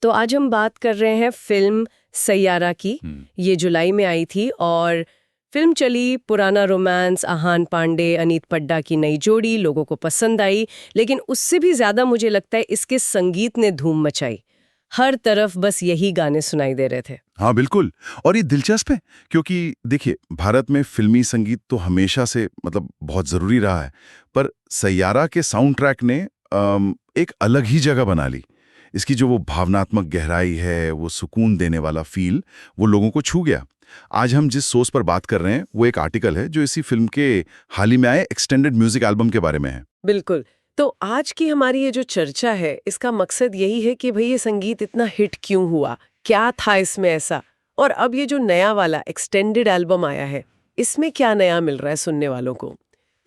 तो आज हम बात कर रहे हैं फिल्म सैयारा की। ये जुलाई में आई थी और फिल्म चली, पुराना रोमांस, आहान पांडे, अनीत पड्डा की नई जोड़ी, लोगों को पसंद आई। लेकिन उससे भी ज्यादा मुझे लगता है इसके संगीत ने धूम मचाई। हर तरफ बस यही गाने सुनाई दे रहे थे। हाँ बिल्कुल। और ये दिलचस्प है क्योंकि देखिए, भारत में फिल्मी संगीत तो हमेशा से बहुत जरूरी रहा है, पर सैयारा के साउंड ट्रैक ने एक अलग ही जगह बना ली। इसकी जो वो भावनात्मक गहराई है, वो सुकून देने वाला फील, वो लोगों को छू गया। आज हम जिस सोर्स पर बात कर रहे हैं वो एक आर्टिकल है जो इसी फिल्म के हाल ही में आए एक्सटेंडेड म्यूजिक एल्बम के बारे में है। बिल्कुल। तो आज की हमारी ये जो चर्चा है, इसका मकसद यही है कि भाई ये संगीत इतना हिट क्यों हुआ, क्या था इसमें ऐसा, और अब ये जो नया वाला एक्सटेंडेड एल्बम आया है, इसमें क्या नया मिल रहा है सुनने वालों को।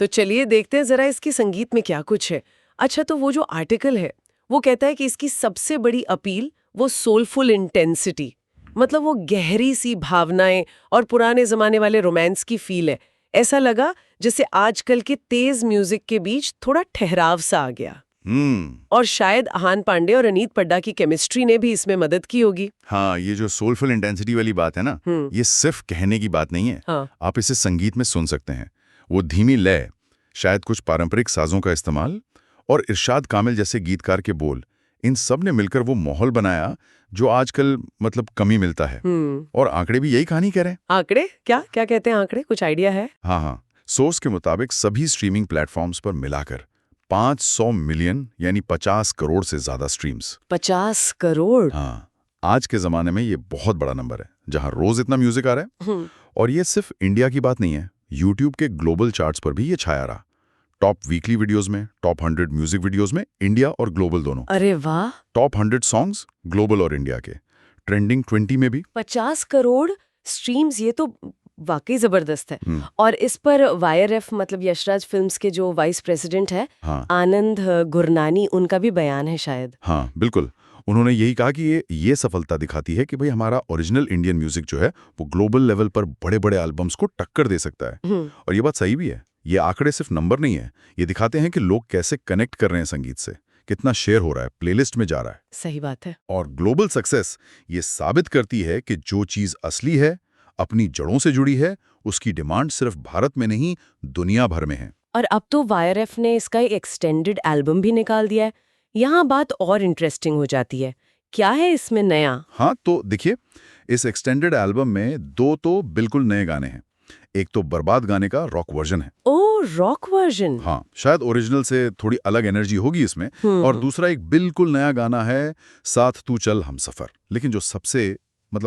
तो चलिए देखते हैं जरा इसकी संगीत में क्या कुछ है। अच्छा, तो वो जो आर्टिकल है वो कहता है कि इसकी सबसे बड़ी अपील वो सोलफुल इंटेंसिटी, मतलब वो गहरी सी भावनाएं और पुराने जमाने वाले रोमांस की फील है। ऐसा लगा जैसे आजकल के तेज म्यूजिक के बीच थोड़ा ठहराव सा आ गया। और शायद आहान पांडे और अनीत पड्डा की केमिस्ट्री ने भी इसमें मदद की होगी। हाँ, ये जो सोलफुल इंटेंसिटी वाली बात है ना, ये सिर्फ कहने की बात नहीं है। हाँ। आप इसे संगीत में सुन सकते हैं। वो धीमी लय, शायद कुछ पारंपरिक साजों का इस्तेमाल और इरशाद कामिल जैसे गीतकार के बोल, इन सब ने मिलकर वो माहौल बनाया जो आजकल कमी मिलता है। और आंकड़े भी यही कहानी कह रहे हैं। आंकड़े? क्या क्या कहते हैं आंकड़े? कुछ आइडिया है? हाँ, सोर्स के मुताबिक सभी स्ट्रीमिंग प्लेटफॉर्म्स पर मिलाकर 500 मिलियन यानी 50 करोड़ से ज्यादा स्ट्रीम्स। 50 करोड़? हाँ, आज के जमाने में ये बहुत बड़ा नंबर है, जहां रोज इतना म्यूजिक आ रहा है। और ये सिर्फ इंडिया की बात नहीं है, यूट्यूब के ग्लोबल चार्ट्स पर भी ये छाया रहा। टॉप वीकली वीडियोस में, टॉप 100 म्यूजिक वीडियोस में इंडिया और ग्लोबल दोनों। अरे वाह! टॉप 100 सॉन्ग्स ग्लोबल और इंडिया के, ट्रेंडिंग 20 में भी। 50 करोड़ स्ट्रीम्स, ये तो वाकई जबरदस्त है। और इस पर वाईआरएफ मतलब यशराज फिल्म्स के जो वाइस प्रेसिडेंट है, हाँ, आनंद गुरनानी, उनका भी बयान है शायद। हाँ बिल्कुल। उन्होंने यही कहा कि ये सफलता दिखाती है कि भाई हमारा ओरिजिनल इंडियन म्यूजिक जो है वो ग्लोबल लेवल पर बड़े बड़े एल्बम्स को टक्कर दे सकता है। और ये बात सही भी है। ये आंकड़े सिर्फ नंबर नहीं है, ये दिखाते हैं कि लोग कैसे कनेक्ट कर रहे हैं संगीत से, कितना शेयर हो रहा है, प्लेलिस्ट में जा रहा है। सही बात है। और ग्लोबल सक्सेस ये साबित करती है कि जो चीज असली है, अपनी जड़ों से जुड़ी है, उसकी डिमांड सिर्फ भारत में नहीं, दुनिया भर में है। और अब तो वाईआरएफ ने इसका एक एक्सटेंडेड एल्बम भी निकाल दिया है। यहाँ बात और इंटरेस्टिंग हो जाती है। क्या है इसमें नया? हाँ, तो देखिए, इस एक्सटेंडेड एल्बम में 2 तो बिल्कुल नए गाने हैं। एक तो बर्बाद गाने का रॉक वर्जन है। ओ, रॉक वर्जन। हाँ, शायद ओरिजिनल से थोड़ी अलग एनर्जी होगी इसमें। और दूसरा एक बिल्कुल नया गाना है, साथ तू चल हमसफर। लेकिन जो सबसे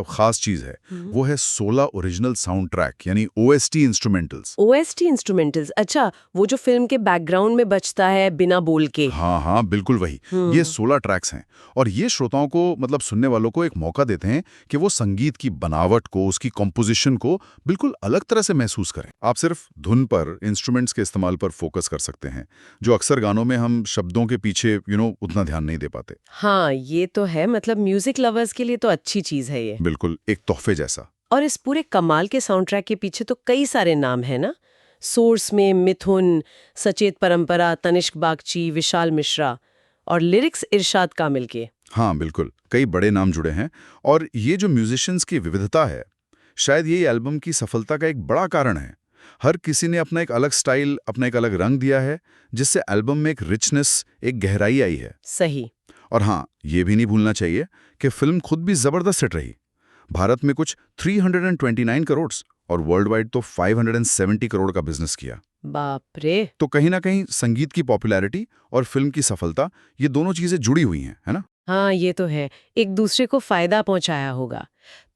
खास चीज है वो है 16 ओरिजिनल साउंड ट्रैक यानी ओएसटी इंस्ट्रूमेंटल्स। ओएसटी इंस्ट्रूमेंटल्स, अच्छा, वो जो फिल्म के बैकग्राउंड में बजता है बिना बोल के। हाँ, बिल्कुल वही। ये 16 ट्रैक्स हैं और ये श्रोताओं को सुनने वालों को एक मौका देते हैं कि वो संगीत की बनावट को, उसकी कॉम्पोजिशन को बिल्कुल अलग तरह से महसूस करें। आप सिर्फ धुन पर, इंस्ट्रूमेंट्स के इस्तेमाल पर फोकस कर सकते हैं, जो अक्सर गानों में हम शब्दों के पीछे उतना ध्यान नहीं दे पाते। हाँ, ये तो है। म्यूजिक लवर्स के लिए तो अच्छी चीज है ये। बिल्कुल एक तोहफे जैसा। और इस पूरे कमाल के साउंड ट्रैक के पीछे तो कई सारे नाम हैं ना। सोर्स में मिथुन, सचेत परंपरा, तनिष्क बागची, विशाल मिश्रा, और लिरिक्स इरशाद कामिल के। हाँ बिल्कुल, कई बड़े नाम जुड़े हैं। और ये जो म्यूजिशियंस की विविधता है, शायद ये एल्बम की सफलता का एक बड़ा कारण है। हर किसी ने अपना एक अलग स्टाइल, अपना एक अलग रंग दिया है, जिससे एल्बम में एक रिचनेस, एक गहराई आई है। सही। और हाँ, ये भी नहीं भूलना चाहिए कि फिल्म खुद भी जबरदस्त हिट रही। भारत में कुछ 329 करोड़ और वर्ल्ड वाइड तो 570 करोड़ का बिजनेस किया। बाप रे। तो कहीं ना कहीं संगीत की पॉपुलैरिटी और फिल्म की सफलता, ये दोनों चीजें जुड़ी हुई हैं, है ना? हाँ, ये तो है, एक दूसरे को फायदा पहुंचाया होगा।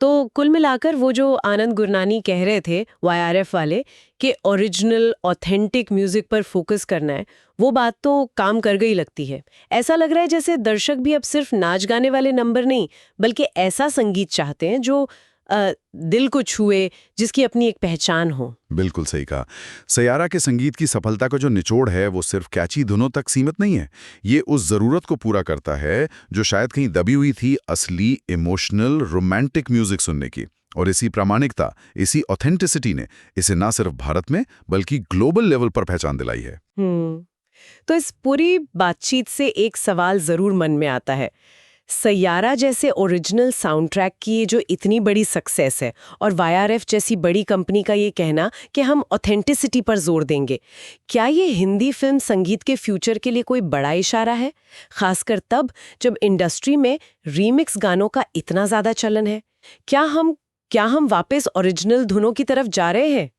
तो कुल मिलाकर वो जो आनंद गुरनानी कह रहे थे, वाईआरएफ वाले, कि ओरिजिनल ऑथेंटिक म्यूजिक पर फोकस करना है, वो बात तो काम कर गई लगती है। ऐसा लग रहा है जैसे दर्शक भी अब सिर्फ नाच गाने वाले नंबर नहीं, बल्कि ऐसा संगीत चाहते हैं जो दिल को छुए, जिसकी अपनी एक पहचान हो। बिल्कुल सही कहा। सैयारा के संगीत की सफलता का जो निचोड़ है वो सिर्फ कैची धुनों तक सीमित नहीं है। ये उस जरूरत को पूरा करता है जो शायद कहीं दबी हुई थी, असली इमोशनल रोमांटिक म्यूजिक सुनने की। और इसी प्रामाणिकता, इसी ऑथेंटिसिटी ने इसे ना सिर्फ भारत में बल्कि ग्लोबल लेवल पर पहचान दिलाई है। तो इस पूरी बातचीत से एक सवाल जरूर मन में आता है, सैयारा जैसे ओरिजिनल साउंड ट्रैक की ये जो इतनी बड़ी सक्सेस है और YRF जैसी बड़ी कंपनी का ये कहना कि हम ऑथेंटिसिटी पर जोर देंगे, क्या ये हिंदी फिल्म संगीत के फ्यूचर के लिए कोई बड़ा इशारा है? खासकर तब जब इंडस्ट्री में रीमिक्स गानों का इतना ज्यादा चलन है। क्या हम वापस ओरिजिनल धुनों की तरफ जा रहे हैं?